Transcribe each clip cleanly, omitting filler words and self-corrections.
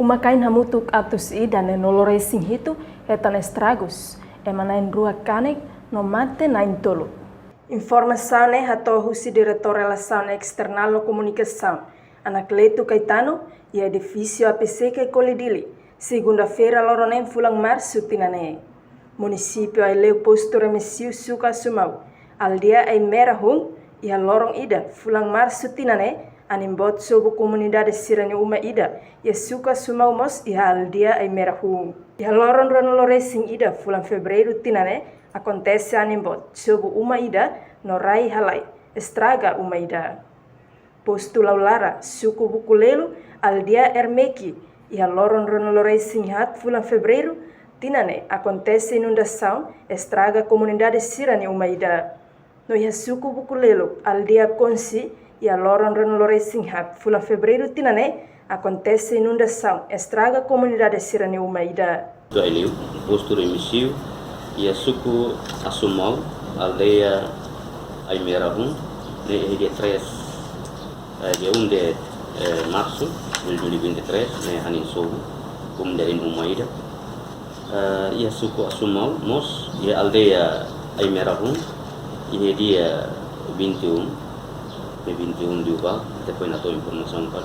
Uma kain hamutuk atus ida ne nolore singhitu etan estragos, emanain rua kanek no mate nain tolo. Informação ne hatohusi diretor relação external no comunicação, Anacleto Caetano, e edifício APC que colidili, segunda-feira loronem fulang março tinane. Município aileu posto remessiu suka sumau, aldeia ai merahung, e a lorong ida fulang março tinane, animbot sobo comunidade sirani uma ida, e suka sumau mos e a aldeia ai merahung. E a lorong ranolore sing ida fulang fevereiro tinane, acontece animbot sobo uma ida no rai halai, estraga uma ida. Posto laulara suku bukulelo aldeia ermeki, e a lorong ranolore sing hat fulang fevereiro tinane, acontece inundação, estraga a comunidade sirani uma ida. No suku bukulelo aldeia konsi, e a lorong ranolore sing hat fulang fevereiro tinane, acontece inundação, estraga a comunidade sirani uma ida. Aileu, posto remissio, e a suku Assumau, aldeia Aimerahum, dia 3, dia 1 de março de 2023, Hanin Sogo, comunidade Umaida. E a suku Assumau, mos, e a aldeia Aimerahum, e dia 21 de Ubal, depois na tua informação para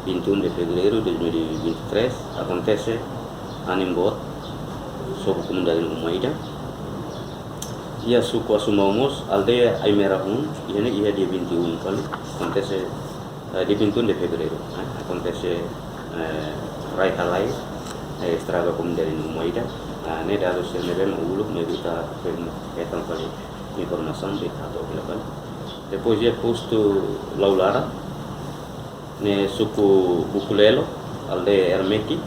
21 de fevereiro de 2023, acontece Animbot, sobre a comunidade Umaida. E a suku Assumau mos, aldeia Aimerahum, e dia 21 kali, acontece dia 21 de fevereiro, acontece Rai Halai, estraga a comunidade Umaida. Ne dalu sel nebe maulu ne kita petan kali informação de atau bilakan. Depois dia posto Laulara, ne suku Bukulelo, aldeia Ermeki,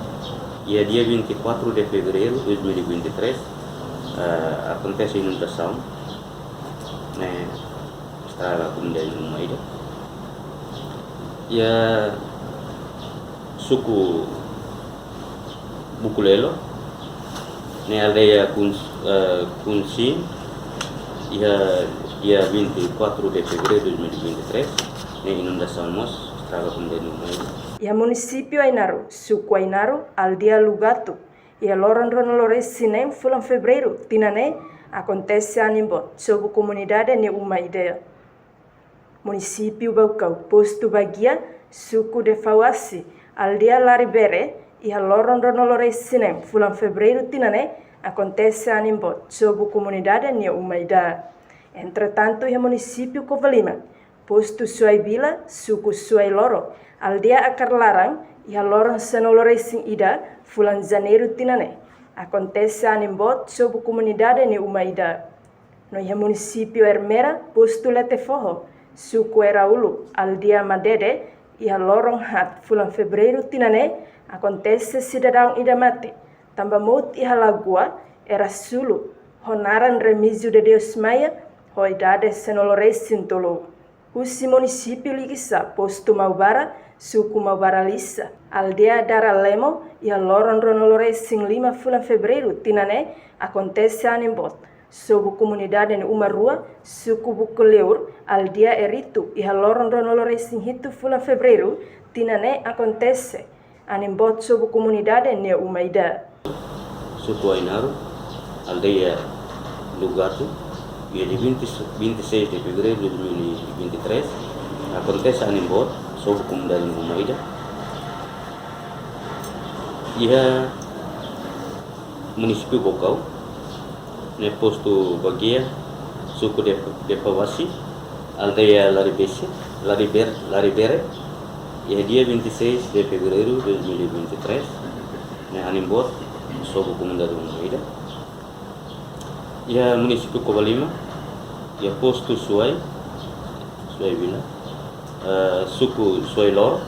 e dia 24 de fevereiro de 2023 acontece inundação, ne estraga a comunidade Umaida. E a suku Bukulelo, ne aldeia Kunsin, dia 24 de fevereiro de 2023, ne inundação mos, estraga a comunidade Umaida. E a município Ainaru, suku Ainaru, aldeia Lugato, e a lorong ranolore sinem fulang fevereiro, tinane, acontece animbot, sob comunidade ne Umaida. Município Baucau, posto Bagia, suku de Fawasi, aldeia Laribere, e a lorong ranolore sinem fulang fevereiro, tinane, acontece animbot, sob comunidade ne Umaida. Entretanto, o município Covalima, posto Suaibila, suku Suailoro, aldeia Akarlarang, e a lorong Senolore Sing Ida, fulang janeiro tinane, acontece animbot sob comunidade ne Umaida. No município Ermera, posto Leteforro, suku Eraulu, aldeia Madede, e a lorong hat fulang fevereiro tinane, acontece cidadão Ida mate, tambamot e halagua, era sulu, honaran remísio de Deus Maia, hoidade Senolore Sintolo. Usi município Ligisa, posto Maubara, suku Maubara Lissa, aldeia Daralemo, e a lorong ranolore sing 5 fulang fevereiro tinane, acontece animbot, sob comunidade ne Umarua, suku Bukuleur, aldeia Eritu, e a lorong ranolore sing hitu fulang fevereiro tinane, acontece animbot sob comunidade ne Umaida. Suku Ainaru, aldeia Lugato, e dia 26 de fevereiro de 2023, acontece animbot sob comunidade Umaida. E a município Bocau, ne posto Bagia, suku de Pawasi, aldeia Laribere, e dia 26 de fevereiro de 2023, ne animbot sob comunidade Umaida. E a município Covalima, e a posto Suaibila, suku Suailor,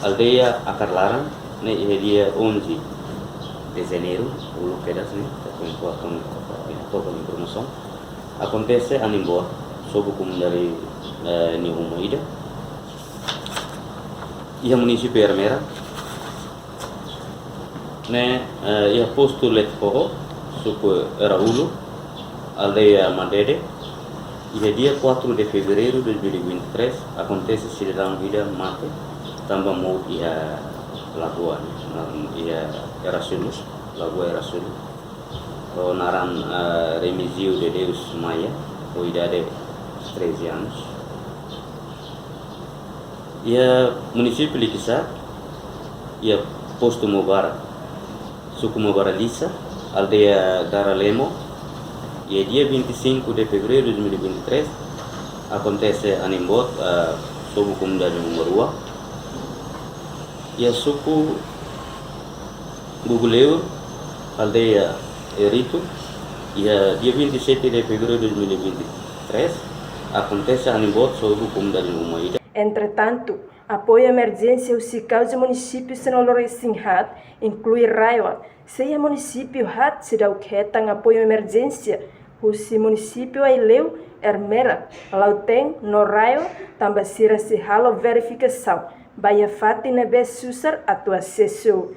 aldeia Akarlarang, ne dia 11 de janeiro, ulu pedas ne, com informação, acontece animbot sob comunidade ne Umaida. E a município Ermera, ne e a posto Letforro, suku Eraulu, aldeia Madede, e dia 4 de fevereiro de 2023 acontece cidadão Ida mate, também morre Lagoa, ia Erasmus, Lagoa Erasmus, o naran Remizio de Deus Maia, com idade 13 anos. Ia município de Liquissá, ia posto Mobara, suku Mobara Lissa, aldeia Garalemo, e dia 25 de fevereiro de 2023 acontece Animbot, sob comunidade Morua, e a suku Buguleu, aldeia Erito, e dia 27 de fevereiro de 2023 acontece Animbot sob comunidade Umaida. Entretanto, apoio à emergência os de municípios Senolore Singhat inclui Raiwa. Se o município Hat se dá o que tem apoio à emergência, o município Aileu, Ermera, Lauteng, no Raiwa, também se halo verificação. Baia Fati nebe susar a tua acesso.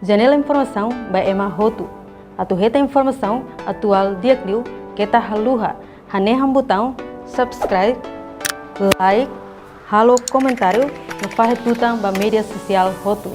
Janela informação by Emma Hotu. Atu reta informação atual diakliu kita haluha haneham botão subscribe, like, halo comentário no faz tutang ba media sosial Hotu.